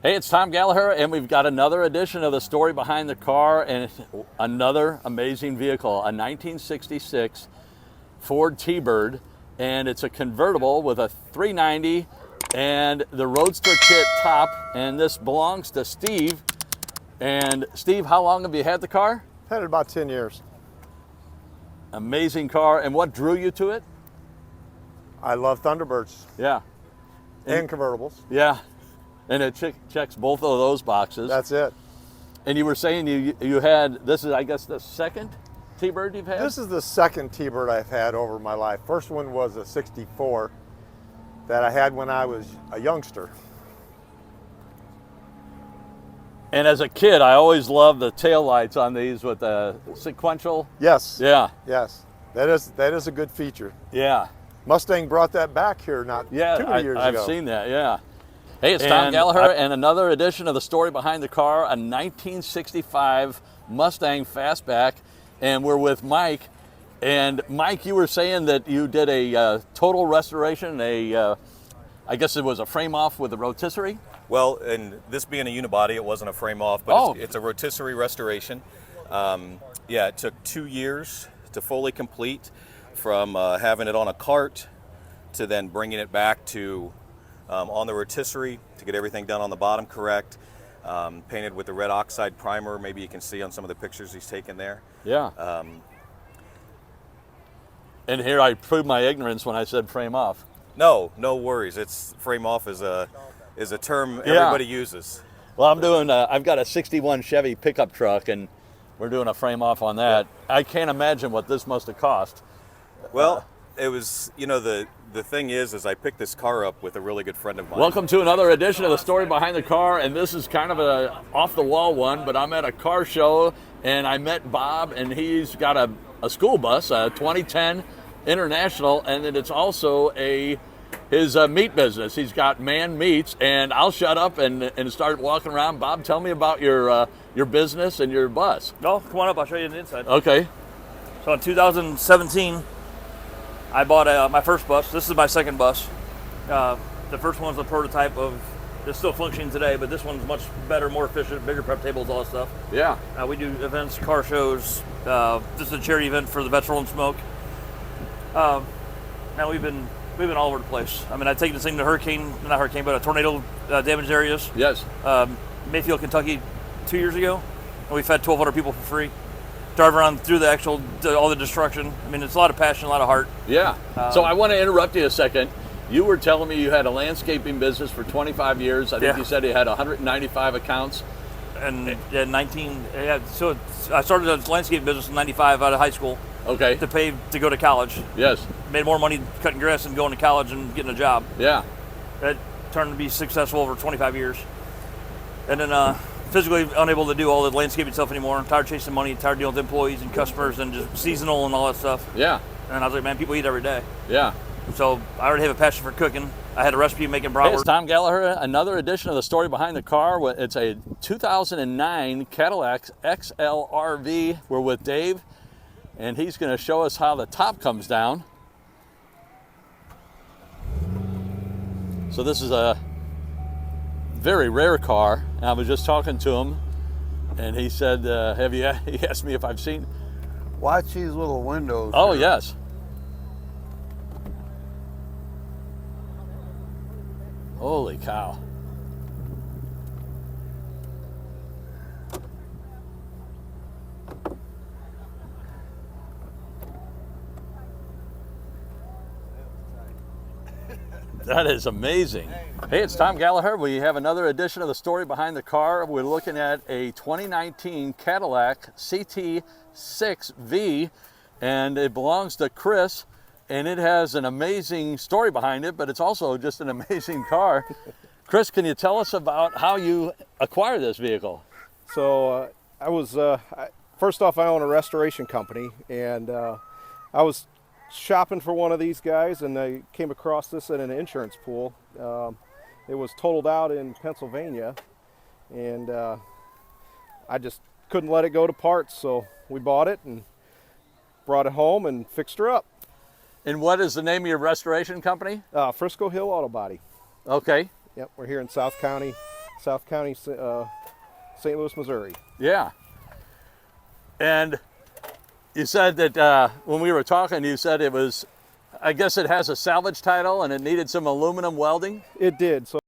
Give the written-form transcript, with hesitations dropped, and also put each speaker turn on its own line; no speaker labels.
Hey, it's Tom Gallagher, and we've got another edition of the story behind the car, and another amazing vehicle, a 1966 Ford T-Bird, and it's a convertible with a 390 and the Roadster kit top, and this belongs to Steve. And Steve, how long have you had the car?
Had it about 10 years.
Amazing car, and what drew you to it?
I love Thunderbirds.
Yeah.
And convertibles.
Yeah. And it checks both of those boxes.
That's it.
And you were saying you had, this is, I guess, the second T-Bird you've had?
This is the second T-Bird I've had over my life. First one was a 64 that I had when I was a youngster.
And as a kid, I always loved the taillights on these with the sequential.
Yes.
Yeah.
Yes. That is a good feature.
Yeah.
Mustang brought that back here not too many years ago.
I've seen that, yeah. Hey, it's Tom Gallagher, and another edition of the story behind the car, a 1965 Mustang Fastback, and we're with Mike. And Mike, you were saying that you did a total restoration, I guess it was a frame off with a rotisserie?
Well, and this being a unibody, it wasn't a frame off, but it's a rotisserie restoration. Yeah, it took 2 years to fully complete, from having it on a cart to then bringing it back to on the rotisserie to get everything done on the bottom correct, painted with the red oxide primer. Maybe you can see on some of the pictures he's taken there.
Yeah. And here I proved my ignorance when I said frame off.
No worries. It's frame off is a term everybody uses.
Well, I'm doing. I've got a '61 Chevy pickup truck, and we're doing a frame off on that. Yeah. I can't imagine what this must have cost.
Well, it was. You know, the thing is I picked this car up with a really good friend of mine.
Welcome to another edition of the story behind the car, and this is kind of a off the wall one. But I'm at a car show, and I met Bob, and he's got a school bus, a 2010 International, and then it's also his meat business. He's got Mann Meats, and I'll shut up and start walking around. Bob, tell me about your business and your bus.
No, come on up. I'll show you the inside.
Okay.
So in 2017, I bought my first bus. This is my second bus. The first one's a prototype of. It's still functioning today, but this one's much better, more efficient, bigger prep tables, all that stuff.
Yeah.
We do events, car shows. This is a charity event for the Vets Roll and Smoke. Now we've been all over the place. I mean, I've taken this thing to tornado damaged areas.
Yes.
Mayfield, Kentucky, 2 years ago, and we fed 1,200 people for free. Drive around through all the destruction. I mean, it's a lot of passion, a lot of heart.
Yeah. So I want to interrupt you a second. You were telling me you had a landscaping business for 25 years. I think you said you had 195 accounts.
And so I started a landscape business in 95 out of high school.
Okay.
To pay to go to college.
Yes.
Made more money cutting grass than going to college and getting a job.
Yeah.
That turned to be successful over 25 years. And then physically unable to do all the landscaping stuff anymore. I'm tired of chasing money, tired of dealing with employees and customers and just seasonal and all that stuff.
Yeah.
And I was like, man, people eat every day.
Yeah.
So I already have a passion for cooking. I had a recipe making bratwurst.
Hey, it's Tom Gallagher, another edition of the story behind the car. It's a 2009 Cadillac XLV. We're with Dave, and he's going to show us how the top comes down. So this is a very rare car. And I was just talking to him, and he said, he asked me if I've seen.
Watch these little windows.
Oh,
here.
yes. Holy cow. That is amazing. Hey, it's Tom Gallagher. We have another edition of the story behind the car. We're looking at a 2019 Cadillac CT6V, and it belongs to Chris, and it has an amazing story behind it, but it's also just an amazing car. Chris, can you tell us about how you acquired this vehicle?
So first off, I own a restoration company, and I was shopping for one of these guys, and I came across this in an insurance pool. It was totaled out in Pennsylvania, and I just couldn't let it go to parts, so we bought it and brought it home and fixed her up.
And what is the name of your restoration company?
Frisco Hill Auto Body.
Okay.
Yep, we're here in South County, South County, St. Louis, Missouri.
Yeah. And you said that when we were talking, you said it was, I guess it has a salvage title and it needed some aluminum welding.
It did. So